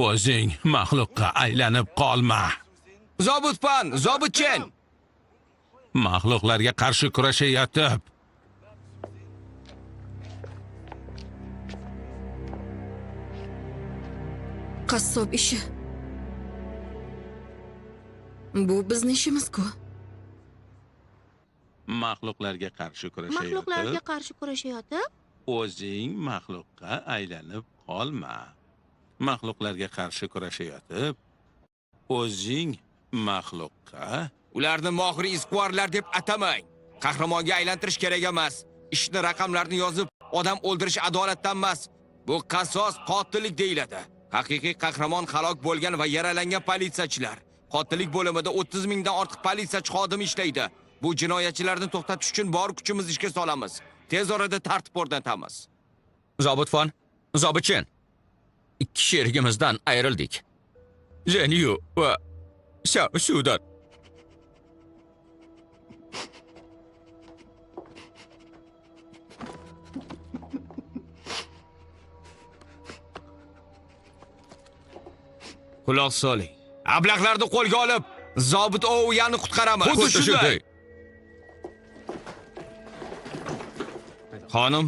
O'zing maxluqqa aylanib qolma. Zobitpan, zobitchen. Maxluqlarga qarshi kurashayotib qassob ishi. Bu bizning ishimiz-ku. maxluqlarga qarshi Maxluqlarga kurashayotib qarshi kurashayotib, o'zing maxluqqa aylanib qolma. Maxluqlarga qarshi kurashayotib o'zing maxluqqa Ularni mohir isquarlar deb atamang. Qahramonga aylantirish kerak emas. Ishni raqamlarni yozib, odam o'ldirish adolatdan emas. Bu qasos qotillik deyiladi. Haqiqiy qahramon halok bo'lgan va yaralangan politsiyachilar. Qotillik bo'limida 30 mingdan ortiq politsiyachi xodimi ishlaydi. Bu jinoyatchilarni to'xtatish uchun bor kuchimizni ishga solamiz. Tez orada tartib o'rnatamiz. Zobitfon, zobitchen. Ikki sherigimizdan ayrildik. Zhenyu va Shudan. Quloq soling. Ablaqlarni qo'lga olib, zobit Ouyani qutqaramiz. Xuddi shunday. Xonim,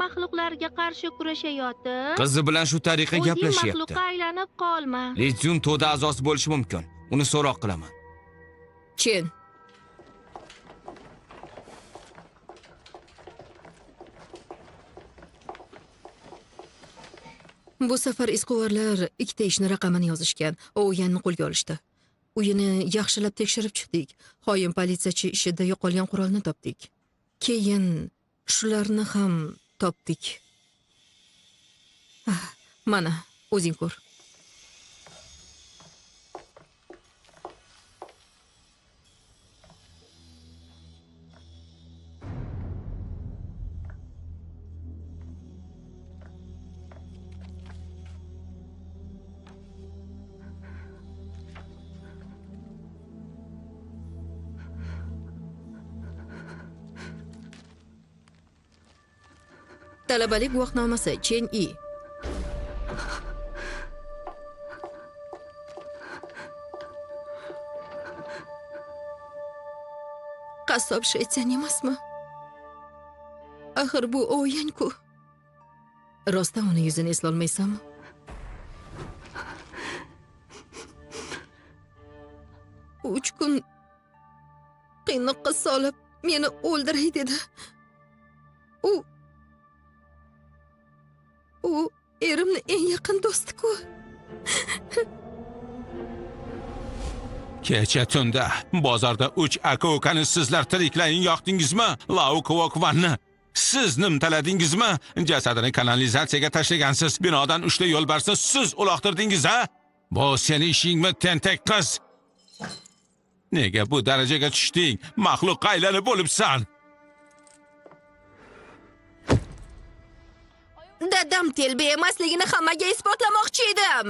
maxluqlarga qarshi kurashayotib, qizi bilan shu tariqa o'zing gaplashyapti. maxluqqa aylanib qolma. Lezyun to'da a'zosi bo'lishi mumkin. Uni so'roq qilaman. Chen. Bu safar isquvarlar ikkita ishni raqamini yozishgan. O'yanni qo'lga olishdi. Uyini yaxshilab tekshirib chiqdik. Xoin politsiyachi ishida yo'qolgan qurolni topdik. Keyin shularni ham topdik. Mana, o'zing ko'r. Talabalik guvohnomasi Chen I. Qassob shayton emasmi? Axir bu O'yan-ku. Rostdan uni yuzini eslolmaysanmi? Uch kun qiynoqqa solib meni o'ldiray dedi. U erimni eng yaqin do'sti-ku. kecha tunda bozorda 3 aka-ukani sizlar tiriklayin yoqdingizmi? Laukvokvanni siz nimtaladingizmi? Jasadini kanalizatsiyaga tashlagansiz. Binodan 3 ta yo'lbarsni siz uloqtirdingiz, ha? Bu seni ishingmi, tentak qiz? Nega bu darajaga tushding? Maxluqqa aylanib bo'libsan. Dadam telba emasligini hammaga isbotlamoqchi edim.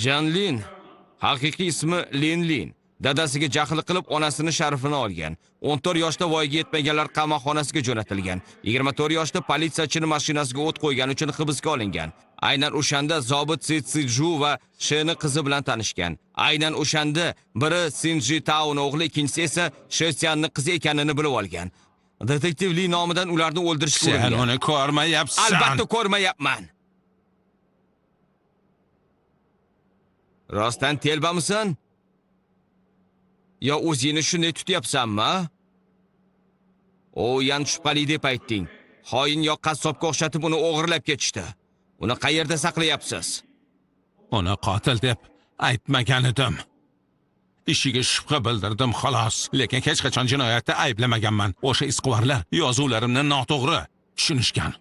Janlin, haqiqiy ismi Linlin. Dadasiga jahl qilib onasini sharifini olgan. 14 yoshda voyaga yetmaganlar qamoqxonasiga jo'natilgan. 24 yoshda politsiyachining mashinasiga o't qo'ygani uchun hibsga olingan. Aynan o'shanda zobit Sitsiju va Sheni qizi bilan tanishgan. Aynan o'shanda biri Sinji Tao'ning o'g'li, ikkinchisi esa Shesianning qizi ekanini bilib olgan. Detektiv Li nomidan ularni o'ldirishga uringan. Sen uni ko'rmayapsan. Albatta ko'rmayapman. Rostdan telbamisan? Yo o'zingni shunday tutyapsanmi? O'yan shubhali deb aytding. Xoin yo qassobga o'xshatib uni o'g'irlab ketishdi. Uni qayerda saqlayapsiz? Uni qotil deb aytmagan edim. Ishiga shubha bildirdim xolos, lekin hech qachon jinoyatda ayblamaganman. O'sha isquvarlar yozuvlarimni noto'g'ri tushunishgan.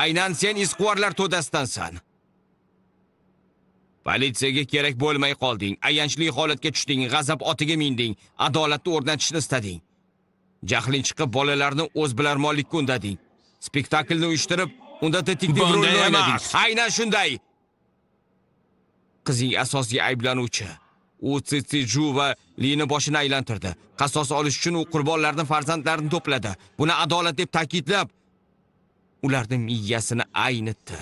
Aynan sen isquvarlar to'dastansan. Politsiyaga kerak bo'lmay qolding, ayanchli holatga tushding, g'azab otiga minding, adolatni o'rnatishni istading. Jahling chiqib bolalarni o'zbilarmonlikka undading. Spektaklni uyushtirib, unda detektiv rolini o'ynading. Aynan shunday. Qizing asosiy ayblanuvchi. U Tsitsiju va Lini boshini aylantirdi. Qasos olish uchun u qurbonlarning farzandlarini to'pladi. Buni adolat deb ta'kidlab, ularning miyasini aynitdi.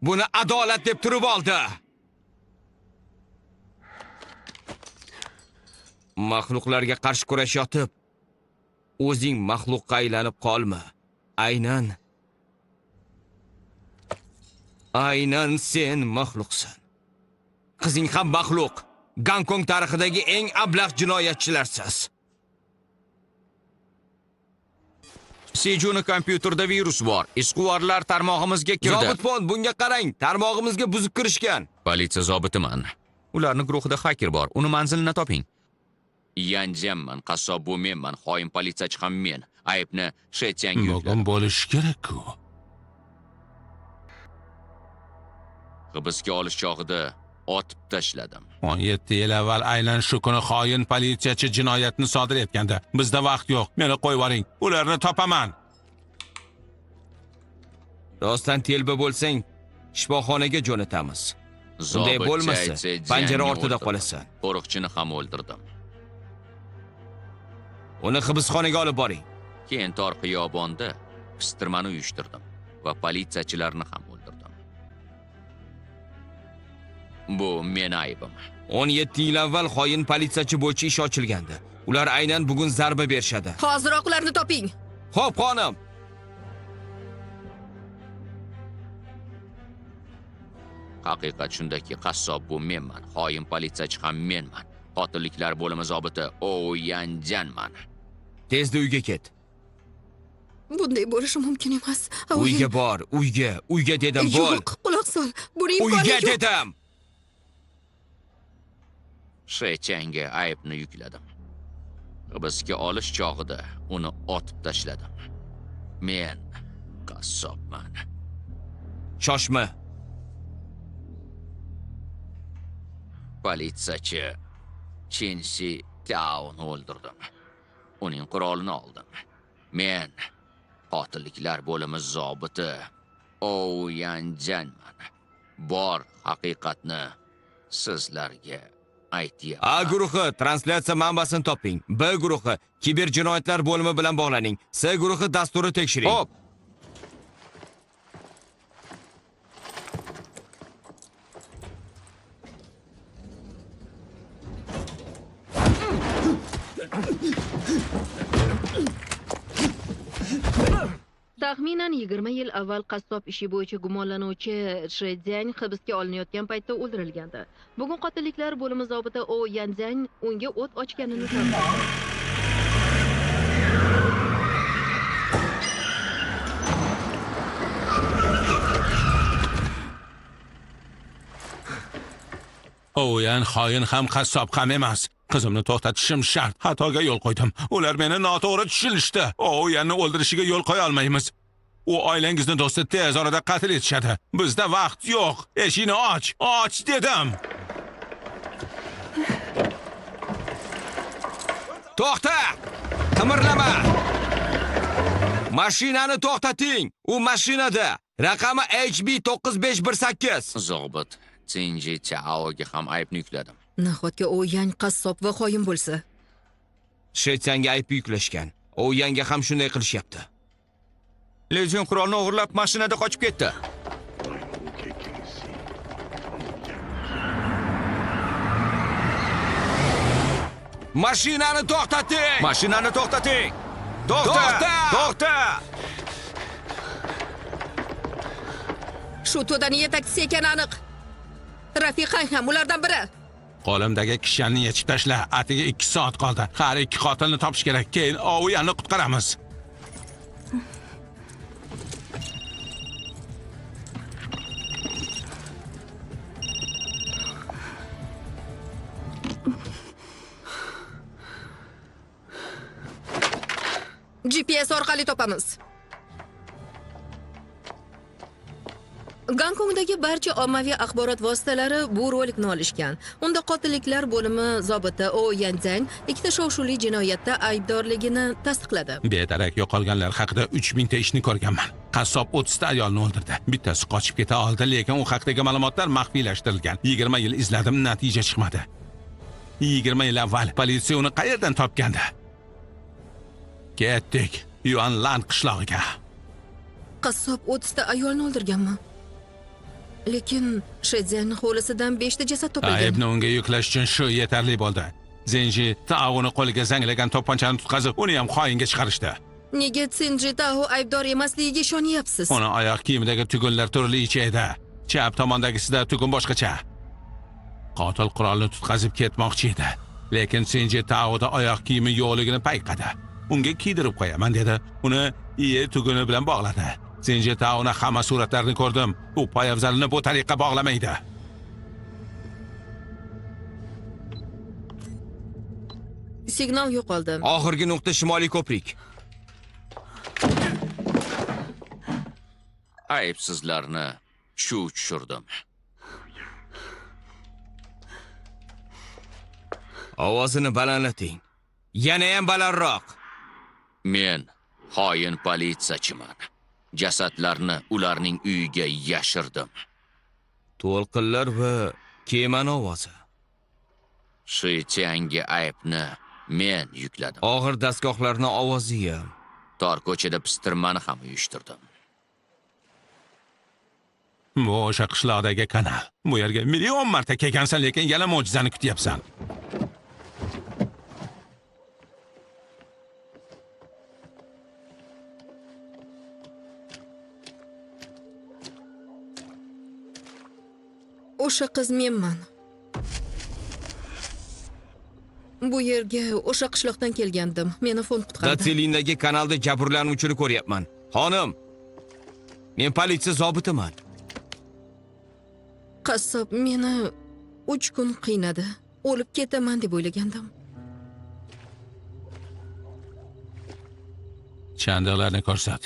Buni adolat deb turib oldi. Maxluqlarga qarshi kurashayotib, o'zing maxluqqa aylanib qolma. Aynan sen maxluqsan. Qizing ham maxluq. Gonkong tarixidagi eng ablah jinoyatchilarsiz. Sejuni kompyuterda virus bor. Esquarlar tarmog'imizga kirdi. Zobitfon, bunga qarang, tarmog'imizga buzib kirishgan. Politsiya zobitiman. Ularning guruhida hacker bor. Uni manzilini toping. Yanjamman, qassob bu menman, xoin politsiyachi ham men. Aybni Shetyanga Bugun yukladim. bo'lishi kerak-ku. Hibsga olish chog'ida otib tashladim. 17 yil avval aynan shu kuni xoin politsiyachi jinoyatni sodir etganda. Bizda vaqt yo'q. Meni qo'yib yuboring. Ularni topaman. Rostdan telba bo'lsang, shifoxonaga jo'natamiz. Unday Zobitcha bo'lmasa, aytsa, panjara jiyanni ortida o'ldirdim. qolasan. Qo'riqchini ham o'ldirdim. Uni hibsxonaga olib boring. Keyin tor xiyobonda pistirmani uyushtirdim va politsiyachilarni ham o'ldirdim. Bu men aybim. 17 yil avval xoin politsiyachi bo'yicha ish ochilgandi. Ular aynan bugun zarba berishadi. Hoziroq ularni toping. Xo'p, xonim. Haqiqat shundaki, qassob bu menman, xoin politsiyachi ham menman. Qotilliklar bo'limi zobiti O Yanjanman. Tezda uyga ket. Bunday bo'lishi mumkin emas. Uyga bor, uyga dedim, bo'l. Yo'q, quloq sol. Buni imkoni Uyga yo'q. dedim. Shetyanga aybni yukladim. Hibsga olish chog'ida uni otib tashladim. Men qassobman. Shoshma. Politsiyachi Chinsi Tao'ni o'ldirdim. Uning qurolini oldim. Men qotilliklar bo'limi zobiti O Yanjanman. Bor haqiqatni sizlarga aytyapman. A guruhi translyatsiya manbasini toping. B guruhi kiber jinoyatlar bo'limi bilan bog'laning. S guruhi dasturi tekshiring. Xo'p. Taxminan 20 yil avval qassob ishi bo'yicha gumonlanuvchi Shedzyan hibsga olinayotgan paytda o'ldirilgandi. Bugun qotilliklar bo'limi zobiti O Yanzang unga o't ochganini tasdiqladi. O'yan xoin ham qassob ham emas. Qizimni to'xtatishim shart. Xatoga yo'l qo'ydim. Ular meni noto'g'ri tushunishdi. O'yanni o'ldirishiga yo'l qo'ya olmaymiz. U oilangizni do'sti tez orada qatl etishadi. Bizda vaqt yo'q. Eshikni och. Och dedim. To'xta! Qimirlama! Mashinani to'xtating. U mashinada. Raqami HB9518. Zobit Chinji Tao'ga ham aybni yukladim. Nahotki u yang qassob va xoin bo'lsa? Shetsanga ayb yuklashgan. U yanga ham shunday qilishyapti. Legion qurolni o'g'irlab mashinada qochib ketdi. Mashinani to'xtating! Mashinani to'xtating! To'xta! Shu to'dani yetakchisi ekani aniq. Rafiqang ham ulardan biri. Qo'limdagi kishanni yechib tashla. Atiga 2 soat qoldi. Har 2 qotilni topish kerak. Keyin O'yanni qutqaramiz. GPS orqali topamiz. Gonkongdagi barcha ommaviy axborot vositalari bu rolikni olishgan. Unda qotilliklar bo'limi zobiti O Yanzang ikkita shov-shuvli jinoyatda aybdorligini tasdiqladi. Bedarak yo'qolganlar haqida 3000 ta ishni ko'rganman. Qassob 30 ta ayolni o'ldirdi. Bittasi qochib keta oldi, lekin u haqdagi ma'lumotlar maxfiylashtirilgan. 20 yil izladim, natija chiqmadi. 20 yil avval politsiya uni qayerdan topgandi? Ketdik Yuanlan qishlog'iga. Qassob 30 ta ayolni o'ldirganmi? Lekin Shedzyanning hovlisidan 5 ta jasad topilgan. Aybni unga yuklash uchun shu yetarli bo'ldi. Zenji Tao'ni qo'liga zanglagan to'pponchani tutqazib, uni ham xoinga chiqarishdi. Nega Tsinji Tao aybdor emasligiga ishonyapsiz? Uni oyoq kiyimidagi tugunlar turlicha edi. Chap tomondagisida tugun boshqacha. Qotil qurolni tutqazib ketmoqchi edi. Lekin Tsinji Tao'da oyoq kiyimi yo'qligini payqadi. Unga kiydirib qo'yaman dedi. Uni iye tuguni bilan bog'ladi. Tsinji Tao'ning hamma suratlarini ko'rdim. U poyabzalini bu tariqa bog'lamaydi. Signal yo'qoldi. Oxirgi nuqta Shimoliy ko'prik. Aybsizlarni shu tushirdim. Ovozini balandlating. Yana ham balandroq. Men xoin politsiyachiman. Jasadlarni ularning uyiga yashirdim. To'lqinlar va kemani ovozi. Shityangi aybni men yukladim. Og'ir dastgohlarni ovozi ham. Tor ko'chada pistirmani ham uyushtirdim. Bu o'sha qishloqdagi kanal. Bu yerga million marta kelgansan, lekin yana mo'jizani kutyapsan. O'sha qiz menman. Bu yerga o'sha qishloqdan kelgandim. Meni fond qutqardi. Datselindagi kanalda jabrlanuvchini ko'ryapman. Xonim, men politsiya zobitiman. Qassob meni 3 kun qiynadi. O'lib ketaman deb o'ylagandim. Chandiqlarni ko'rsat.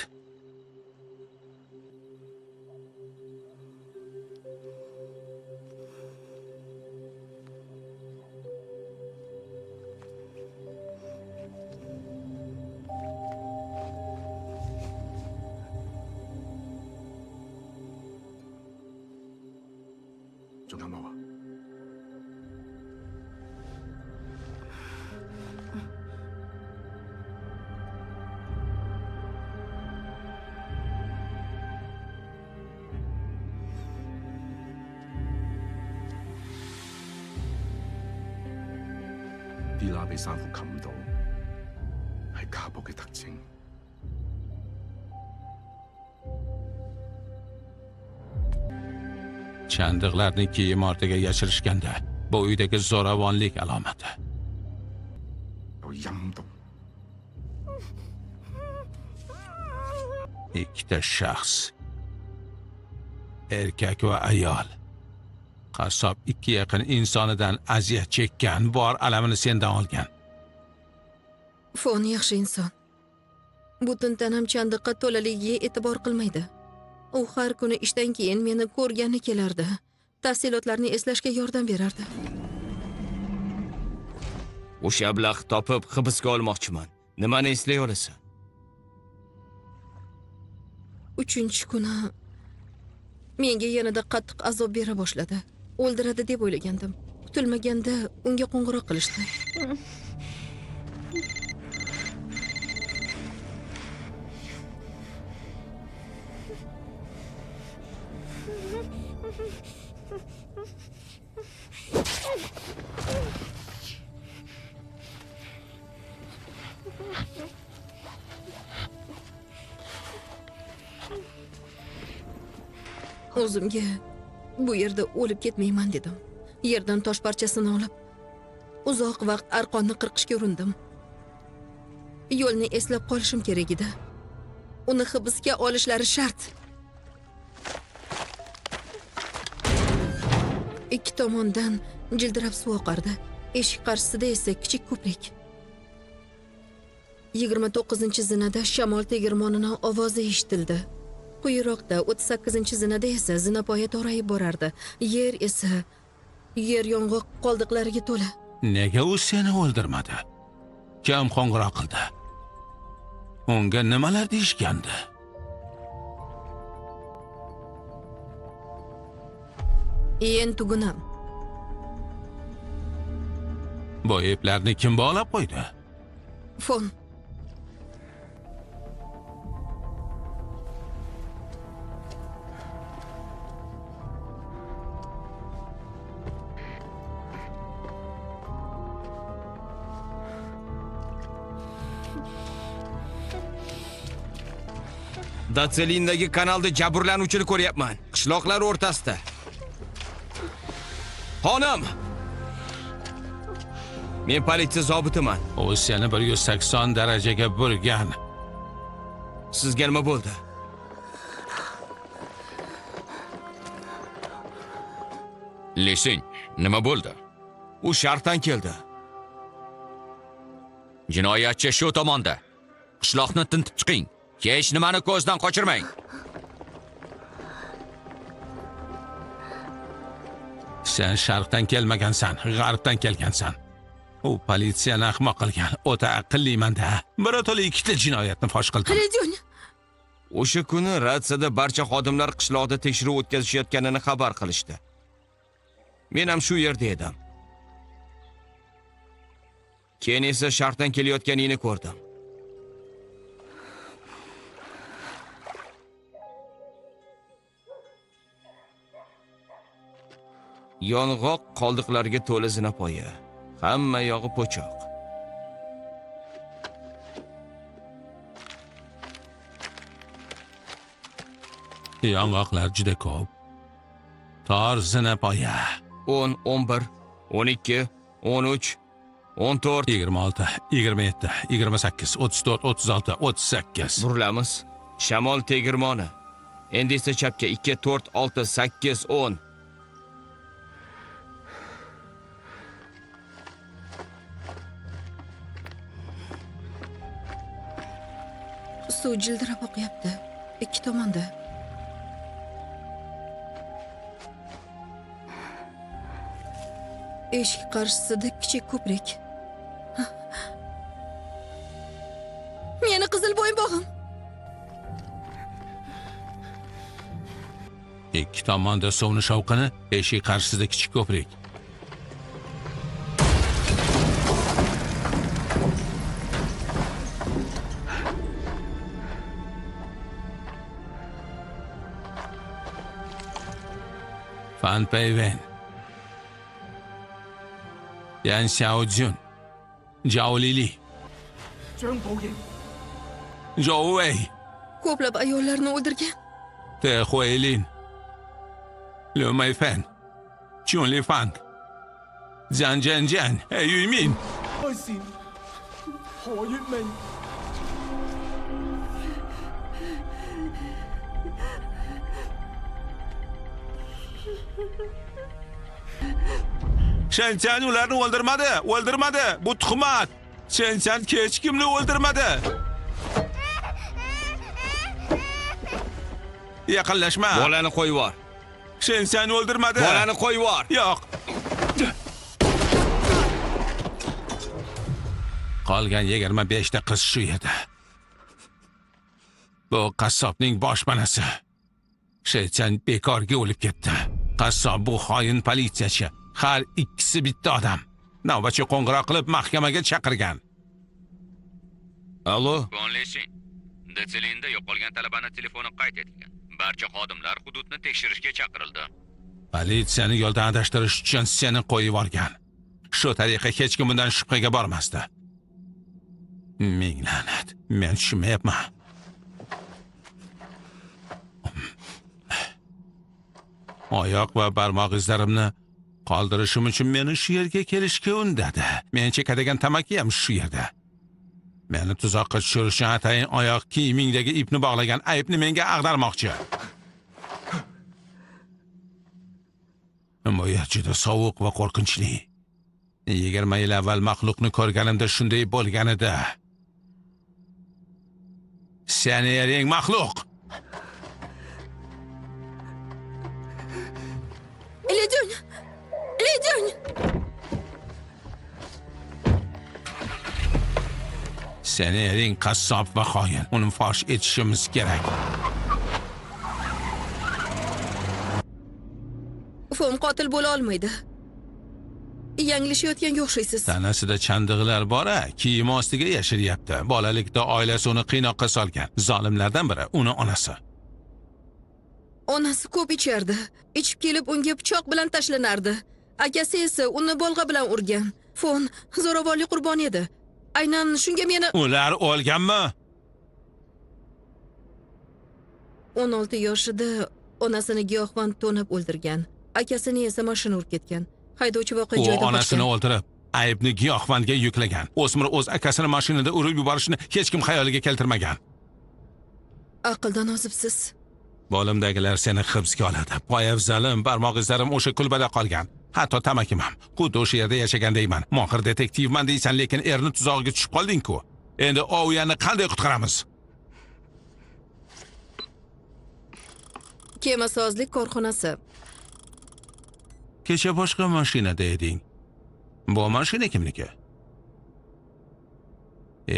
Chandiqlarni kiyim ortiga yashirishganda bu uydagi zo'ravonlik alomati. Ikkita shaxs, erkak va ayol. Qassob 2 yaqin insonidan aziyat chekkan, bor alamini sendan olgan. Fon yaxshi inson. Butun tanam chandiqqa to'laligiga e'tibor qilmaydi. U har kuni ishdan keyin meni ko'rgani kelardi. Tafsilotlarni eslashga yordam berardi. O'sha ablah topib hibsga olmoqchiman. Nimani eslay olasan? 3-kuni menga yanada qattiq azob bera boshladi. O'ldiradi deb o'ylagandim. Kutilmaganda unga qo'ng'iroq qilishdi. O'zimga bu yerda o'lib ketmayman dedim. Yerdan tosh parchasini olib, uzoq vaqt arqonni qirqishga urindim. Yo'lni eslab qolishim kerak edi. Uni hibsga olishlari shart. Ikki tomondan jildirab suv oqardi. Eshik qarshisida esa kichik ko'prik. 29-zinada shamol tegirmonining ovozi eshitildi. Quyiroqda 38-zinada esa zinapoya torayib borardi. Yer esa yer yong'oq qoldiqlariga to'la. Nega u seni o'ldirmadi? Kim qo'ng'iroq qildi? Unga nimalar deyishgandi? Yen tugunam. Bu eplarni kim bog'lab qo'ydi? Fon. Datselindagi kanalda jabrlanuvchini ko'ryapman. Qishloqlar o'rtasida. Xonim! Men politsiya zobitiman. U seni 180 darajaga burgan. Sizga nima bo'ldi? Lesing, nima bo'ldi? U sharqdan keldi. Jinoyatchi shu tomonda. Qishloqni tintib chiqing. Hech nimani ko'zdan qochirmang. Sen sharqdan kelmagansan, g'arbdan kelgansan. U politsiyani ahmoq qilgan. O'ta aqlliman-da. Bir o'toli ikkita jinoyatni fosh qildim. Lejon. O'sha kuni ratsiyada barcha xodimlar qishloqda tekshiruv o'tkazishayotganini xabar qilishdi. Men ham shu yerda edim. Keyin esa sharqdan kelayotganingni ko'rdim. Yong'oq qoldiqlarga to'la zinapoya. Hamma yog'i po'choq. Yong'oqlar juda ko'p. Tor zinapoya. 10, 11, 12, 13, 14. 26, 27, 28, 34, 36, 38. Burilamiz. Shamol tegirmoni. Endi esa chapga 2, 4, 6, 8, 10. Suv jildirab oqyapti. Ikki tomonda. Eshik qarshisida kichik ko'prik. Meni qizil bo'ynbog'im. Ikki tomonda suvni shovqini, eshik qarshisida kichik ko'prik. Fan Peiwen, Yan Xiaojun, Zhao Lili, Zhou Wei, Ko'plab ayollarni o'ldirgan. Te Huilin, Liu Meifan, Chun Lifang, Zhang Zhenjian, He Yumin. 爱善何月明。 Shenchen ularni o'ldirmadi. Bu tuhmat. Shenchen hech kimni o'ldirmadi. Yaqinlashma. Bolani qo'yib yubor. Shenchen o'ldirmadi. Bolani qo'yib yubor. Yo'q. Qolgan 25 ta qiz shu yerda. Bu qassobning boshpanasi. Shenchen bekorga o'lib ketdi. Qassob bu xoin politsiyachi. Har ikkisi bitta odam. Navbatchi qo'ng'iroq qilib mahkamaga chaqirgan. Allo. Lesing, Datselinda yo'qolgan talabani telefoni qayd etilgan. Barcha xodimlar hududni tekshirishga chaqirildi. Politsiyani yo'ldan adashtirish uchun seni qo'yib yuborgan. Shu tariqa hech kim bundan shubhaga bormasdi. Ming la'nat. Men tushunmayapman. Oyoq va barmoq izlarimni qoldirishim uchun meni shu yerga kelishga undadi. Men chekadigan tamaki ham shu yerda. Meni tuzoqqa tushirish uchun atayin oyoq kiyimingdagi ipni bog'lagan aybni menga ag'darmoqchi. Bu yer juda sovuq va qo'rqinchli. 20 yil avval maxluqni ko'rganimda shunday bo'lgan edi. Seni ering maxluq. Lejon! Lejon! Seni ering qassob va xoin. Uni fosh etishimiz kerak. Fon qotil bo'la olmaydi. yanglishayotganga o'xshaysiz. Tanasida chandig'lar bor-a, kiyimi ostiga yashiryapti. Bolalikda oilasi uni qiynoqqa solgan. Zolimlardan biri uni onasi. Onasi ko'p ichardi. Ichib kelib unga pichoq bilan tashlanardi. Akasi esa uni bolg'a bilan urgan. Fon zo'ravonlik qurboni edi. Aynan shunga meni Ular o'lganmi? 16 yoshida onasini giyohvand to'nab o'ldirgan. Akasini esa mashina urib ketgan. Haydovchi voqea U joyida onasini qochgan. o'ldirib, aybni giyohvandga yuklagan. O'smir o'z akasini mashinada urib yuborishni hech kim xayoliga keltirmagan. Aqldan ozibsiz. Bo'limdagilar seni hibsga oladi. Poyafzalim, barmoq izlarim o'sha kulbada qolgan. Hatto tamakim ham. Xuddi o'sha yerda yashagandayman. Mohir detektivman deysan, lekin erni tuzog'iga tushib qolding-ku. Endi Ouyani qanday qutqaramiz? Kemasozlik korxonasi. Kecha boshqa mashinada eding. Bu mashina kimniki?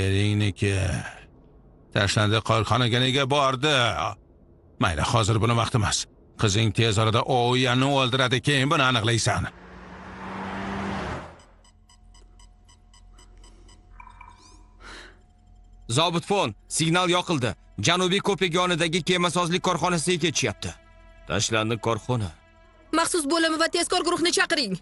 Eringniki. Tashlandi korxonaga nega bordi? Mayli, hozir buni vaqti emas. Qizing tez orada Ouyani o'ldiradi, keyin buni aniqlaysan. Zobit fon, signal yoqildi. Janubiy ko'prik yonidagi kemasozlik korxonasiga ketishyapti. Tashlandi korxona. Maxsus bo'limi va tezkor guruhni chaqiring.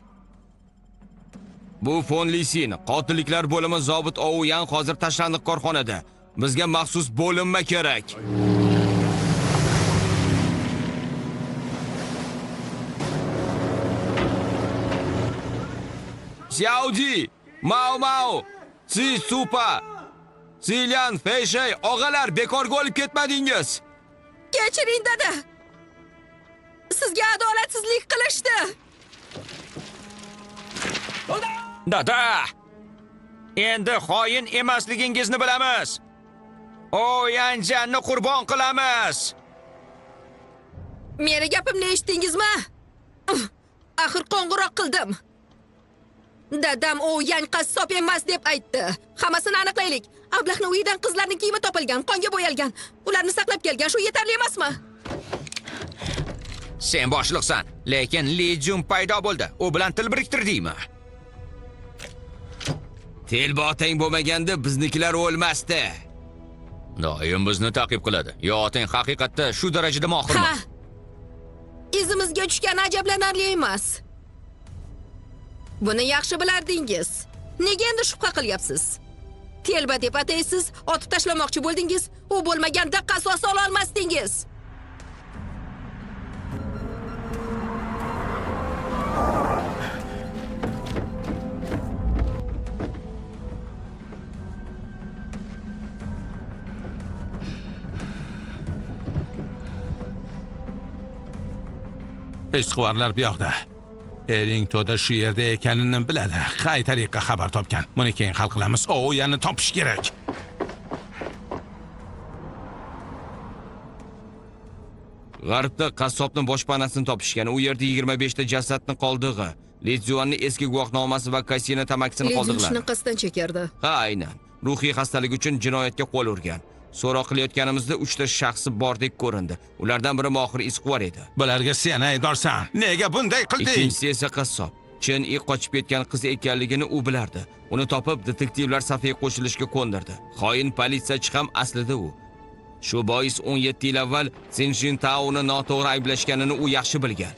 Bu Fon Lisin, qotilliklar bo'limi zobit Ouyan hozir tashlandi korxonada. Bizga maxsus bo'linma kerak. Xiaodi, Mao Mao, Si Supa, Zilian Feyshay, og'alar bekorga olib ketmadingiz. Kechiring dada. Sizga adolatsizlik qilishdi. Dada! Endi xoin emasligingizni bilamiz. Yanjanni qurbon qilamiz. Meni gapimni eshitdingizmi? Axir qo'ng'iroq qildim. Dadam Yan qassob emas deb aytdi. Hammasini aniqlaylik. Ablahning uyidan qizlarning kiyimi topilgan, qonga bo'yalgan. Ularni saqlab kelgan, shu yetarli emasmi? Sen boshliqsan, lekin Li Jun paydo bo'ldi. U bilan til biriktirdingmi? Telbotang bo'lmaganda biznikilar o'lmasdi. Doim bizni ta'qib qiladi. Yo, otang haqiqatda shu darajada mohirmi? Ha. Izimizga tushgan ajablanarli emas. Buni yaxshi bilardingiz. Nega endi shubha qilyapsiz? Telba deb ataysiz, otib tashlamoqchi bo'ldingiz. U bo'lmaganda qasos ola olmasdingiz. Ishqvorlar bu yoqda. Ering to'da shu yerda ekanini biladi. Qay tariqa xabar topgan. Buni keyin hal qilamiz. Ouyani topish kerak. G'arbda qassobning boshpanasini topishgan. U yerda 25 ta jasadni qoldig'i, Lizuanning eski guvohnomasi va kasina tamakisini Lezun qoldiqladi. shunaqasidan chekardi. Ha, aynan. Ruhiy xastalik uchun jinoyatga qo'l urgan. So'roq qilayotganimizda 3 ta shaxsi bordek ko'rindi. Ulardan biri mohir izquvor edi. Bularga sen aybdorsan. Nega bunday qilding? Ikkinchisi esa qassob. Chin qochib ketgan qiz ekanligini u bilardi. Uni topib detektivlar safiga qo'shilishga ko'ndirdi. Xoin politsiyachi ham aslida u. Shu bois 17 yil avval Sinjin Tao'ni noto'g'ri ayblashganini u yaxshi bilgan.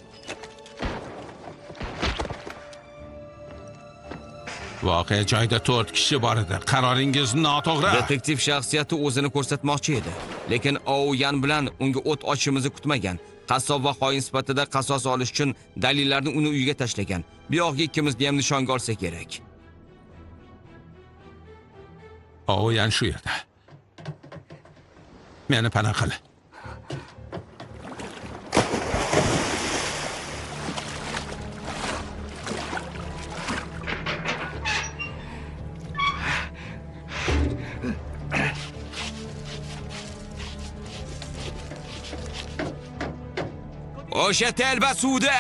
Voqea joyida 4 kishi bor edi. Qaroringiz noto'g'ri. Detektiv shaxsiyati o'zini ko'rsatmoqchi edi, lekin Ouyan bilan unga o't ochishimizni kutmagan. Qassob va xoin sifatida qasos olish uchun dalillarni uni uyiga tashlagan. Bu yoqga ikkimizni ham nishonga olsa kerak. Ouyan shu yerda. Meni pana qil. O'sha telba suvda.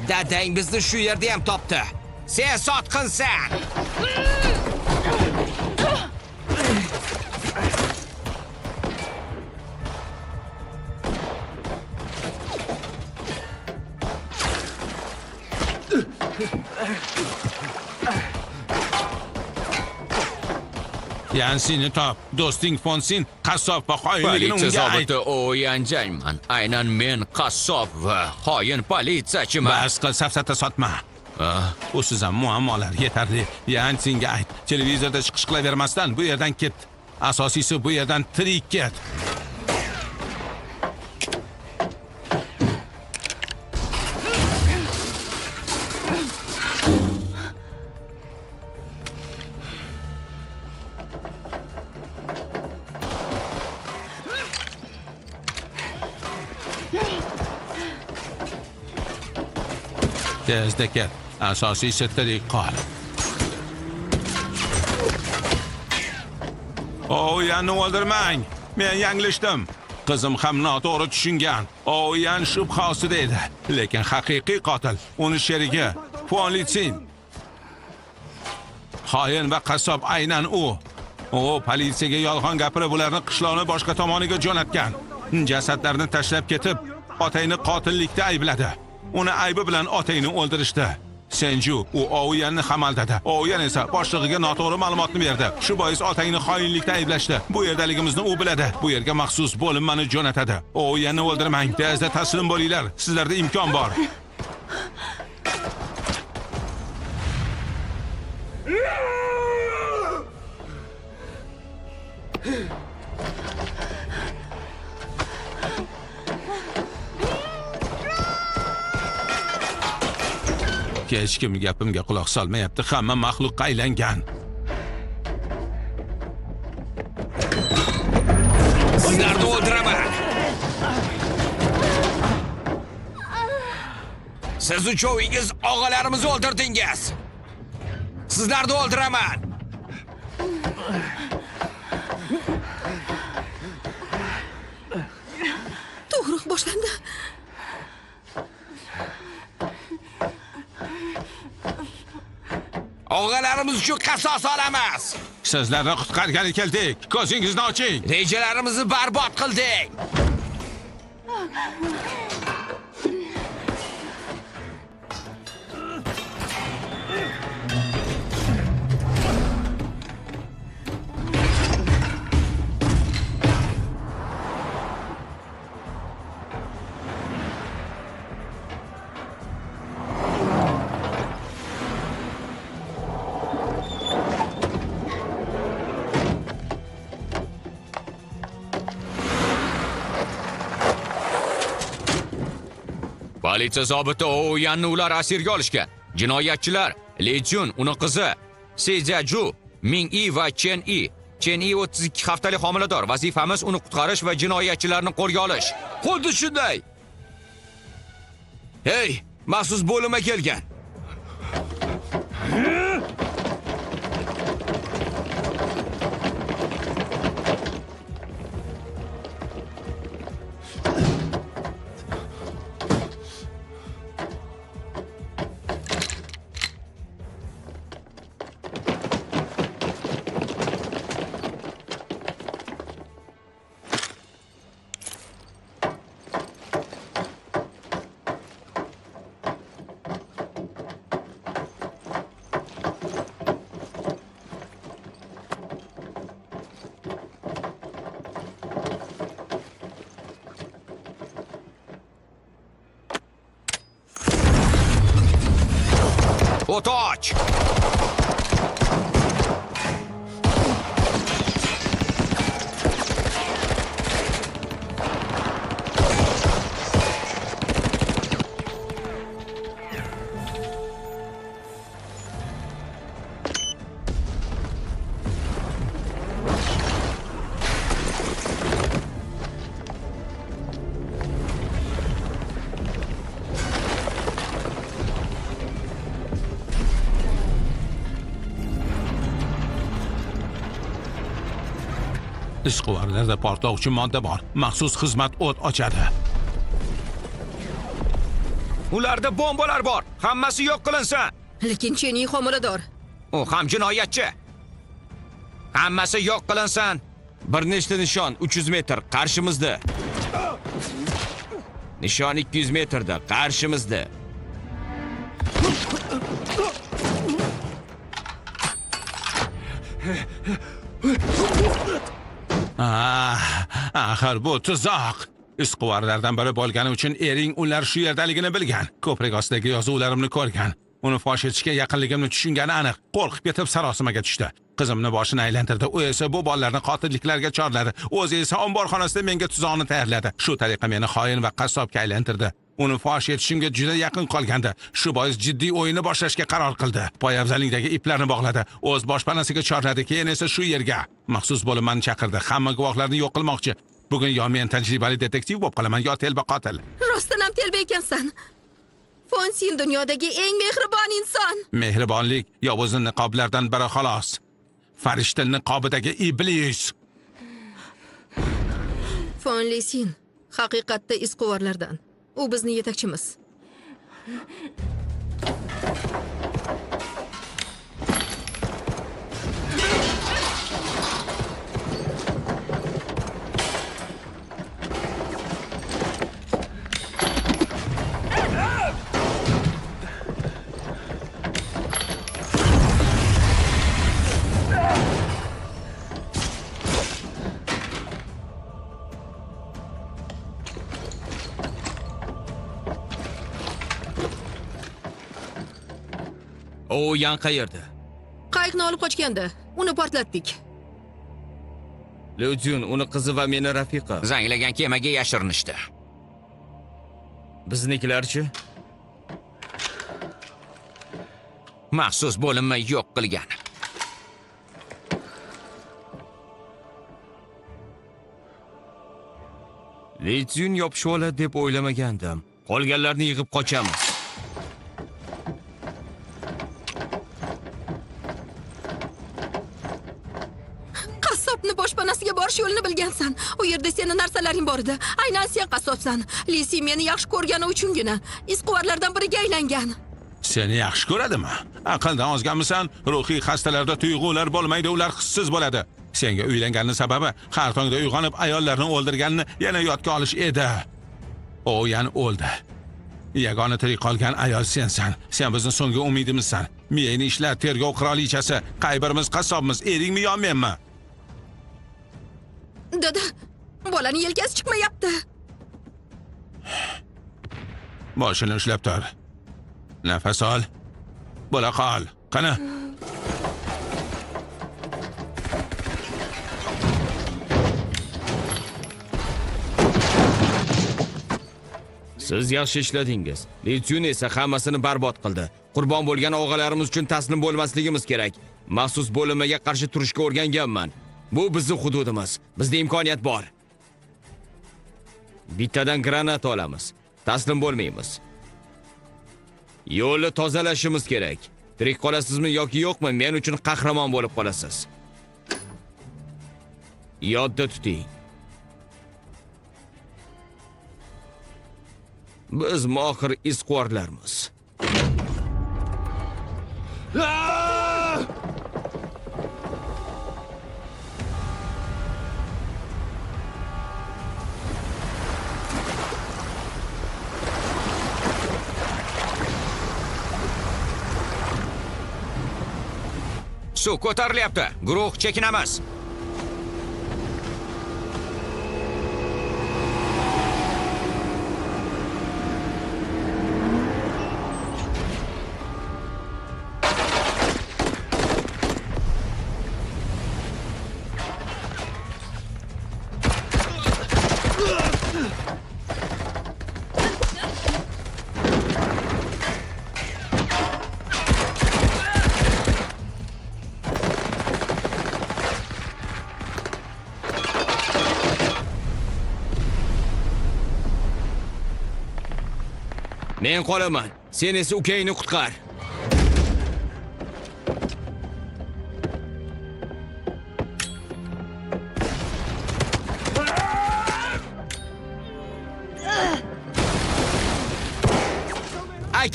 Dadang bizni shu yerda ham topdi. Sen sotqinsan. Yansini top. Do'sting Fonsin qassob va xoinligini Politsiya unga ayt. zobiti O'yanjangman. Aynan men qassob va xoin politsiyachiman. Bas qil, safsata sotma. U sizdan muammolar yetarli. Yansinga ayt. Televizorda chiqish qilavermasdan bu yerdan ket. Asosiysi bu yerdan tirik ket. Tezda ket. Asosiysi tirik qol. O'yanni o'ldirmang. Men yanglishdim. Qizim ham noto'g'ri tushungan. O'yan shubhasida edi, lekin haqiqiy qotil uni sherigi Fonlitsin. Xoin va qassob aynan u. U politsiyaga yolg'on gapirib ularni qishloqni boshqa tomoniga jo'natgan. Jasadlarni tashlab ketib, otangni qotillikda aybladi. Uni aybi bilan otangni o'ldirishdi. Senju u O'yanni hamaldadi. O'yan esa boshlig'iga noto'g'ri ma'lumotni berdi. Shu bois otangni xoinlikda ayblashdi. Bu yerdaligimizni u biladi. Bu yerga maxsus bo'linmani jo'natadi. O'yanni o'ldirmang. Tezda taslim bo'linglar. Sizlarda imkon bor. Hech kim gapimga quloq solmayapti. Hamma maxluqqa aylangan. Sizlarni o'ldiraman. Siz uchovingiz og'alarimizni o'ldirdingiz. Sizlarni o'ldiraman. Tug'ruq boshlandi. Og'alarimiz uchun qasos olamiz. Sizlarni qutqargani keldik. Ko'zingizni oching. Rejalarimizni barbod qilding. Politsiya zobiti O'yanni ular asirga olishgan. Jinoyatchilar Li Jun, uni qizi Sejaju, Ming Yi va Chen Yi. Chen Yi 32 haftalik homilador. Vazifamiz uni qutqarish va jinoyatchilarni qo'lga olish. Xuddi shunday. Hey, maxsus bo'linma kelgan. O't och. Ishquvorlarda portlovchi modda bor. Maxsus xizmat o't ochadi. Ularda bombalar bor. Hammasi yo'q qilinsin. Lekin Cheni homilador. U ham jinoyatchi. Hammasi yo'q qilinsin. Bir nechta nishon 300 metr qarshimizda. Nishon 200 metrda qarshimizda. Axir bu tuzoq. Isquvarlardan biri bo'lgani uchun ering ular shu yerdaligini bilgan. Ko'prik ostidagi yozuvlarimni ko'rgan. Uni fosh etishga yaqinligimni tushungani aniq. Qo'rqib ketib sarosimaga tushdi. Qizimni boshini aylantirdi. U esa bu bolalarni qotilliklarga chorladi. O'zi esa omborxonasida menga tuzoqni tayyorladi. Shu tariqa meni xoin va qassobga aylantirdi. Uni fosh etishimga juda yaqin qolgandi. Shu bois jiddiy o'yinni boshlashga qaror qildi. Poyabzalingdagi iplarni bog'ladi. O'z boshpanasiga chorladi. Keyin esa shu yerga maxsus bo'linmani chaqirdi. Hamma guvohlarni yo'q qilmoqchi. Bugun yo men tajribali detektiv bo'lib qolaman, yo telba qotil. Rostdan ham telba ekansan. Fonsin dunyodagi eng mehribon inson. Mehribonlik yo o'zi niqoblardan biri xolos. Farishta niqobidagi iblis. Fonlisin haqiqatda isquvarlardan. U bizni yetakchimiz. O yan qayerda? Qayiqni olib qochganda uni portlatdik. Leodyun uni qizi va meni rafiqa. Zanglagan kemaga yashirinishdi. Biznikilarchi? Maxsus bo'linma yo'q qilgan. Leodyun yopishib oladi deb o'ylamagandim. Qolganlarni yig'ib qochamiz. Boshpanasiga borish yo'lini bilgansan. U yerda seni narsalaring bor edi. Aynan sen qassobsan. Lisi meni yaxshi ko'rgani uchungina isquvarlardan biriga aylangan. Seni yaxshi ko'radimi? Aqldan ozganmisan? Ruhiy xastalarda tuyg'ular bo'lmaydi, ular hissiz bo'ladi. Senga uylanganning sababi har tongda uyg'onib ayollarni o'ldirganini yana yodga olish edi. O'yan o'ldi. Yagona tirik qolgan ayol sensan. Sen bizning so'nggi umidimizsan. Meni ishlar tergov qirolichasi. Qay birimiz qassobmiz, eringmi yo menmi? Dada, bolani yelkasi chiqmayapti. Boshini ushlab tur. Nafas ol. Bo'la qol. Qani. Siz yaxshi ishladingiz. Leodyun esa hammasini barbod qildi. Qurbon bo'lgan og'alarimiz uchun taslim bo'lmasligimiz kerak. Maxsus bo'linmaga qarshi turishga o'rganganman. Bu bizning hududimiz. Bizda imkoniyat bor. Bittadan granat olamiz. Taslim bo'lmaymiz. Yo'lni tozalashimiz kerak. Tirik qolasizmi yoki yo'qmi, men uchun qahramon bo'lib qolasiz. Yodda tuting. Biz mohir isquvarlarmiz. Suv ko'tarilyapti. Guruh chekinamiz. Men qolaman. Sen esa ukangni qutqar.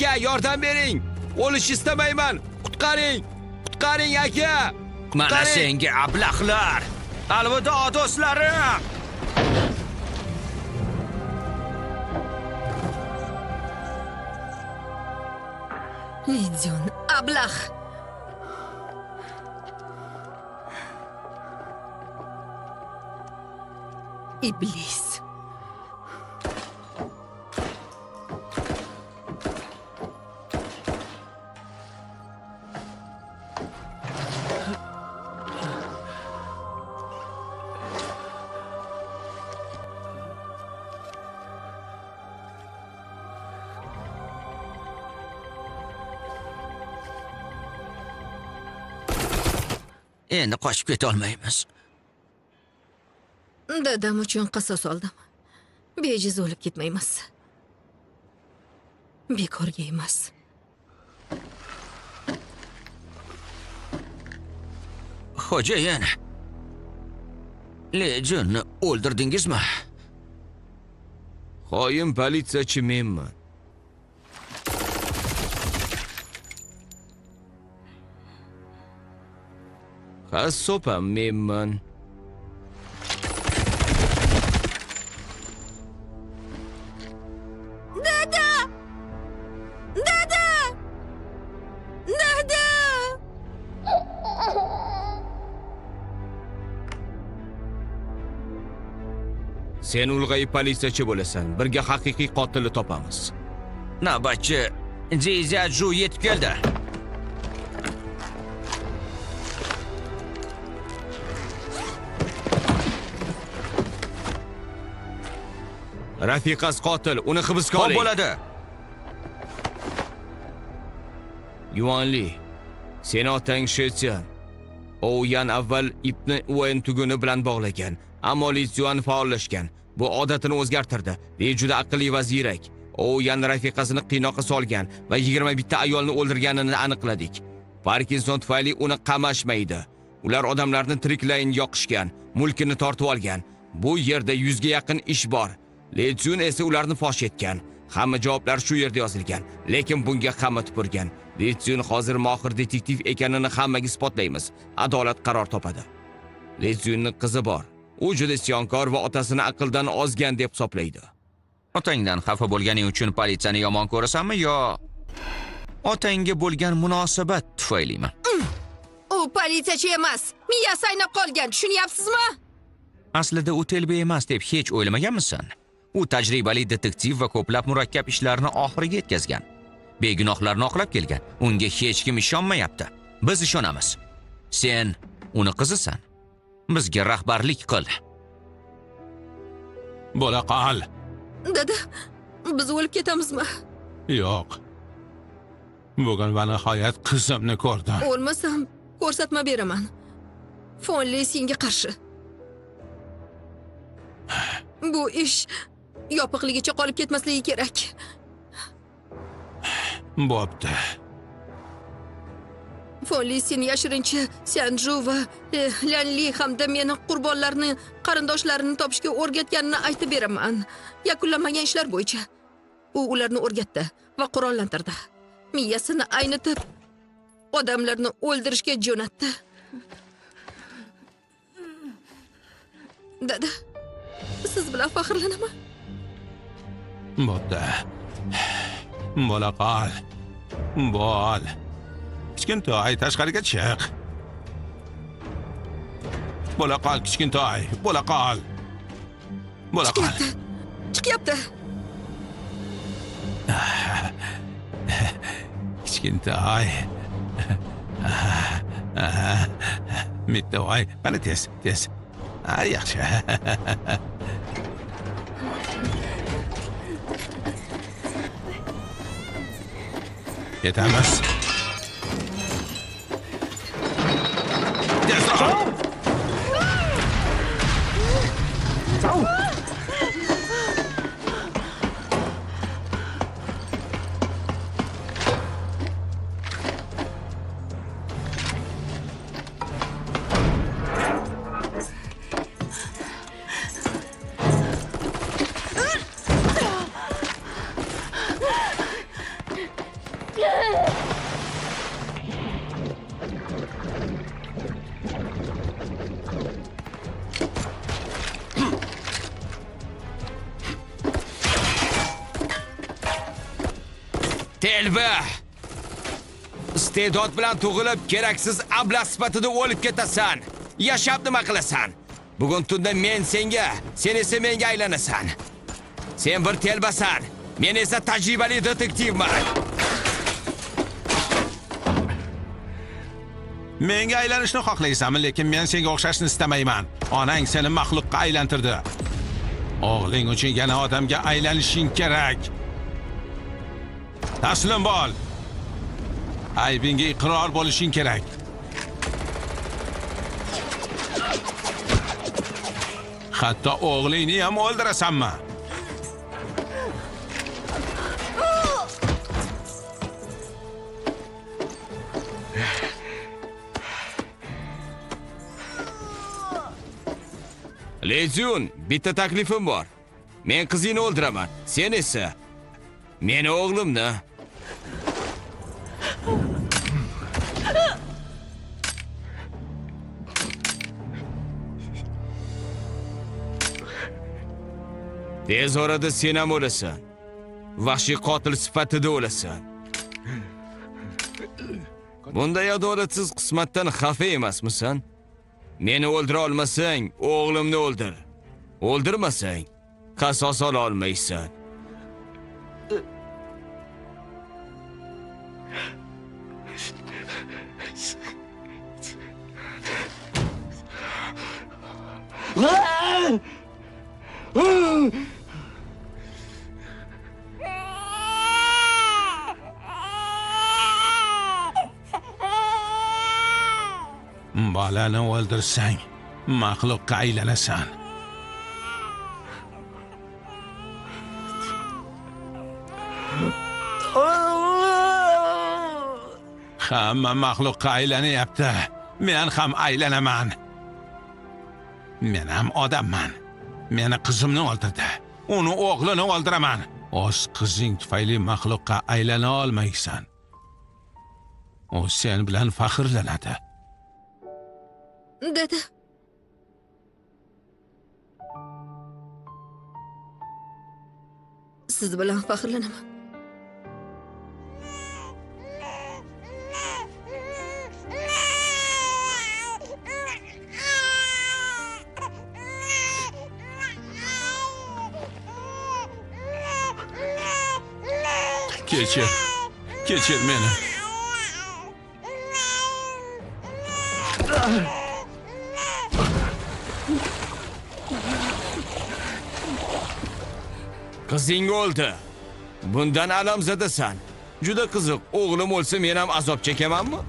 Aka, yordam bering. O'lish istamayman. Qutqaring. Qutqaring aka. Mana Qutqaring. senga ablahlar. Alvido do'stlarim. Legion, ablah. Iblis. Endi qochib keta olmaymiz. Dadam uchun qasos oldim. Bejiz o'lib ketmaymiz. Bekorga emas. Xo'jayin. Legionni o'ldirdingizmi? Xoin politsiyachi menman. Qassob ham menman. Sen ulg'ayib politsiyachi bo'lasan. Birga haqiqiy qotilni topamiz. Navbatchi Zizaju yetib keldi. Rafiqas qotil, uni hibsga Xo'p oling. bo'ladi. Yuanli, sen otang Shetyan. Oyan avval ipni Uan tuguni bilan bog'lagan, ammo Lizyuan faollashgan. Bu odatini o'zgartirdi. Li juda aqlli va ziyrak. Oyan rafiqasini qiynoqqa solgan va 21 ta ayolni o'ldirganini aniqladik. Parkinson tufayli uni qamashmaydi. Ular odamlarni tiriklayin yoqishgan, mulkini tortib olgan. Bu yerda 100 ga yaqin ish bor. Lizyun esa ularni fosh etgan. Hamma javoblar shu yerda yozilgan, lekin bunga hamma tupurgan. Lizyun hozir mohir detektiv ekanini hammaga isbotlaymiz. Adolat qaror topadi. Lizyunning qizi bor. U juda isyonkor va otasini aqldan ozgan deb hisoblaydi. Otangdan xafa bo'lganing uchun politsiyani yomon ko'rasanmi yo otangga bo'lgan munosabat tufaylimi? U politsiyachi emas. Miyasi aynab qolgan, tushunyapsizmi? Aslida u telba emas deb hech o'ylamaganmisan? U tajribali detektiv va ko'plab murakkab ishlarni oxiriga yetkazgan. Begunohlarni oqlab kelgan. Unga hech kim ishonmayapti. Biz ishonamiz. Sen uni qizisan. Bizga rahbarlik qil. Bo'la qol. Dada, biz o'lib ketamizmi? Yo'q. Bugun va nihoyat qizimni ko'rdim. O'lmasam, ko'rsatma beraman. Fonli senga qarshi. Bu ish yopiqligicha qolib ketmasligi kerak. Bo'pti. Fonli seni yashirincha Sanju va Lanli hamda meni qurbonlarni qarindoshlarini topishga o'rgatganini aytib beraman. Yakunlanmagan ishlar bo'yicha u ularni o'rgatdi va qurollantirdi. Miyasini aynitib odamlarni o'ldirishga jo'natdi. Dada, siz bilan faxrlanaman. Bo'pti. Bo'la qol. Bo'l. Kichkintoy, tashqariga chiq. Bo'la qol, kichkintoy. Bo'la qol. Bo'la qol. Chiqyapti. Kichkintoy. Mittoy, mana tez. Yaxshi. Yetamiz. Tezroq. Telba! Iste'dod bilan tug'ilib, keraksiz ablah sifatida o'lib ketasan. Yashab nima qilasan? Bugun tunda men senga, sen esa menga aylanasan. Sen bir telbasan, men esa tajribali detektivman. Menga aylanishni xohlaysanmi, lekin men senga o'xshashni istamayman. Onang seni maxluqqa aylantirdi. O'g'ling uchun yana odamga aylanishing kerak. Taslim bo'l. Aybingga iqror bo'lishing kerak. Hatto o'g'lingni ham o'ldirasanmi? Lezyun, bitta taklifim bor. Men qizingni o'ldiraman. Sen esa meni o'g'limni. Tez orada sen ham o'lasan. Vahshiy qotil sifatida o'lasan. Bunday adolatsiz qismatdan xafa emasmisan? Meni o'ldira olmasang, o'g'limni o'ldir. O'ldirmasang, qasos ola olmaysan. Bolani o'ldirsang, maxluqqa aylanasan. Hamma maxluqqa aylanyapti. Men ham aylanaman. Men ham odamman. Meni qizimni o'ldirdi. Uni o'g'lini o'ldiraman. O'z qizing tufayli maxluqqa aylana olmaysan. U sen bilan faxrlanadi. Dada. Siz bilan faxrlanaman. Kechir meni. Qizing o'ldi. Bundan alamzadasan. Juda qiziq. O'g'lim o'lsa men ham azob chekamanmi?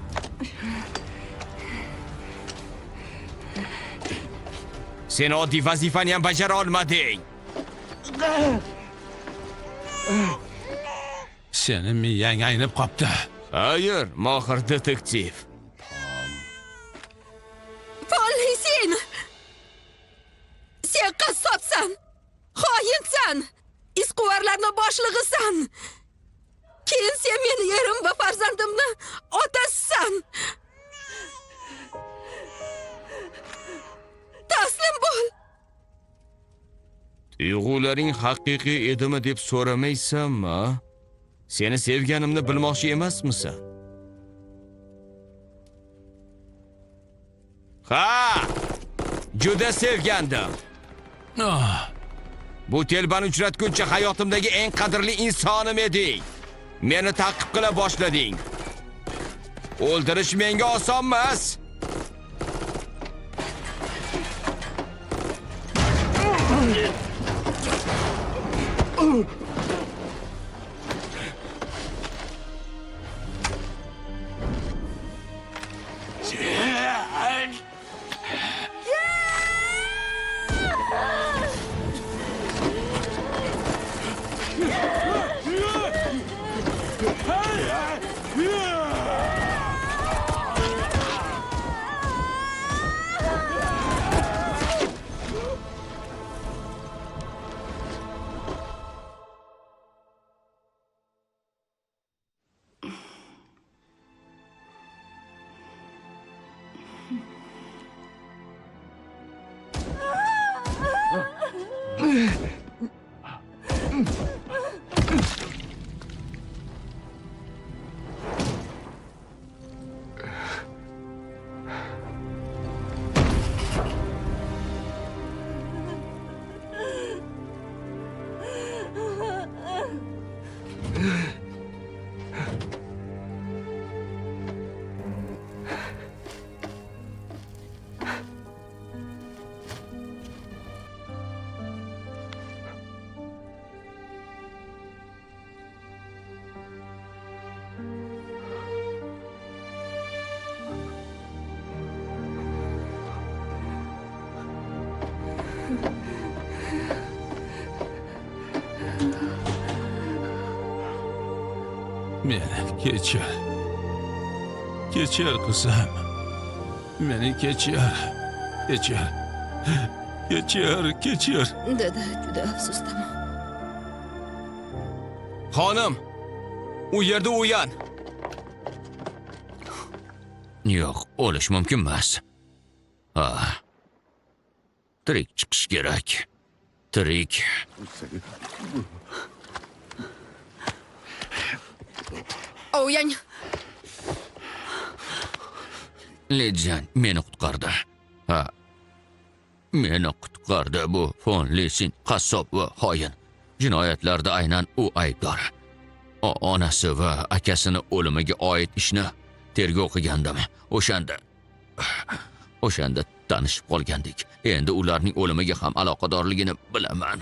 Sen oddiy vazifani ham bajara olmading. Seni miyang aynib qopti. Hayır, mohir detektiv. Polly, sen qassobsan. Xoinsan. Isquvarlarni boshlig'isan. Keyin sen meni erim va farzandimni otasisan. Taslim bo'l. Tuyg'ularing haqiqiy edimi deb so'ramaysanmi? Seni sevganimni bilmoqchi emasmisan? Ha! Juda sevgandim. Bu telbani uchratguncha hayotimdagi eng qadrli insonim eding. Meni ta'qib qila boshlading. O'ldirish menga osonmas. Meni kechir. Kechir qizim. Meni kechir. Kechir. Kechir. Dada, juda afsusdaman. Xonim, u yerda uyan. Yo'q, o'lish mumkin emas. Tirik chiqish kerak. Tirik. Oyan, Lejan meni qutqardi. Meni qutqardi bu Fon Lisin, qassob va xoin. Jinoyatlarda aynan u aybdor. Onasi va akasini o'limiga oid ishni tergov qilgandim. O'shanda tanishib qolgandik. Endi ularning o'limiga ham aloqadorligini bilaman.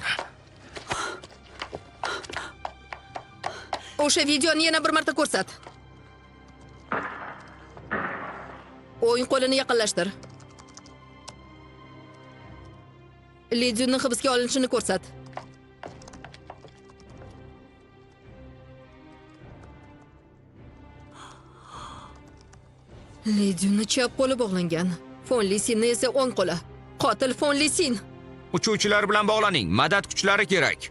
o'sha videoni yana bir marta ko'rsat. O'ng qo'lini yaqinlashtir. Lidyunni hibsga olinishini ko'rsat. Lidyunni chap qo'li bog'langan. Fon Lisinni esa o'ng qo'li. Qotil Fon Lisin. Uchuvchilar bilan bog'laning. Madad kuchlari kerak.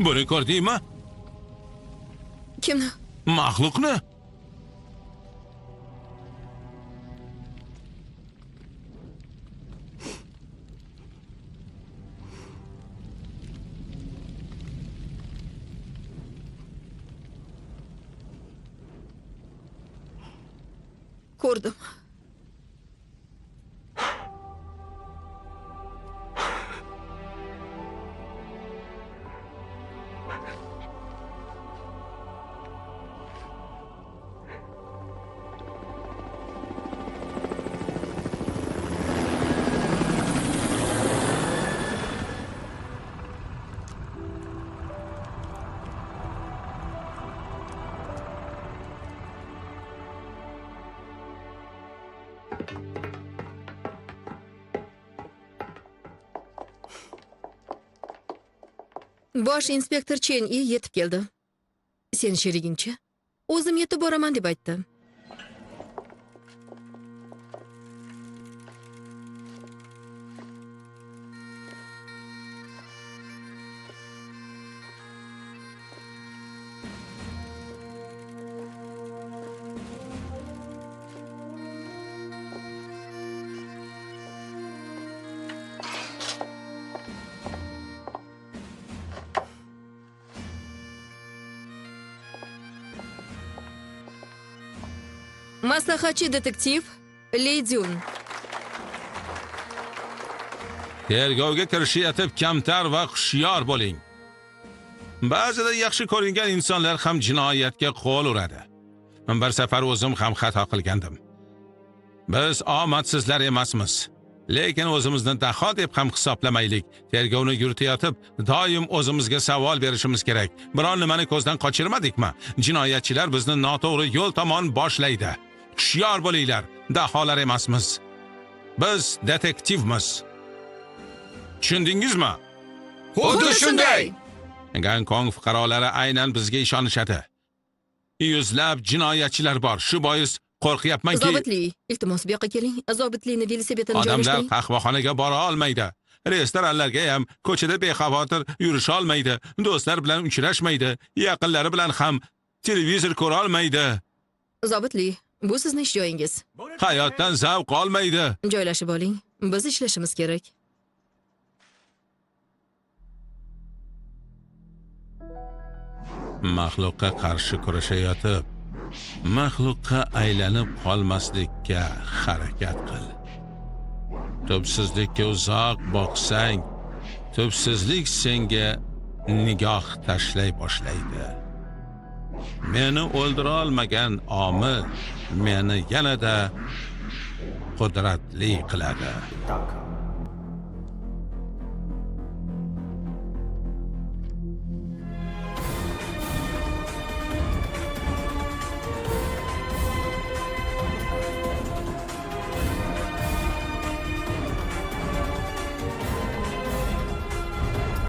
Buni ko'rdingmi? Kimni? Maxluqni. Ko'rdim. Bosh inspektor Chen I yetib keldi. Sen sherigingchi? O'zim yetib boraman deb aytdim. Maslahatchi detektiv Lidyun. Tergovga kirishayotib kamtar va hushyor bo'ling. Ba'zida yaxshi ko'ringan insonlar ham jinoyatga qo'l uradi. Bir safar o'zim ham xato qilgandim. Biz omadsizlar emasmiz, lekin o'zimizni daho deb ham hisoblamaylik. Tergovni yuritayotib, doim o'zimizga savol berishimiz kerak. Biron nimani ko'zdan qochirmadikmi? Jinoyatchilar bizni noto'g'ri yo'l tomon boshlaydi. Hushyor bo'linglar, daholar emasmiz. Biz detektivmiz. Tushundingizmi? Xuddi shunday. Gonkong fuqarolari aynan bizga ishonishadi. Yuzlab jinoyatchilar bor. Shu bois qo'rqyapmanki, Zobitli, iltimos bu yoqqa keling. Zobitlini velosipedini odamlar joylashtiring. qahvaxonaga bora olmaydi. Restoranlarga ham ko'chada bexavotir yurisha olmaydi. Do'stlar bilan uchrashmaydi. Yaqinlari bilan ham televizor ko'ra olmaydi. Zobitli, bu sizning ish joyingiz. Hayotdan zavq olmaydi. Joylashib oling. Biz ishlashimiz kerak. Maxluqqa qarshi kurashayotib, maxluqqa aylanib qolmaslikka harakat qil. Tubsizlikka uzoq boqsang, tubsizlik senga nigoh tashlay boshlaydi. Meni o'ldira olmagan omil meni yanada qudratli qiladi.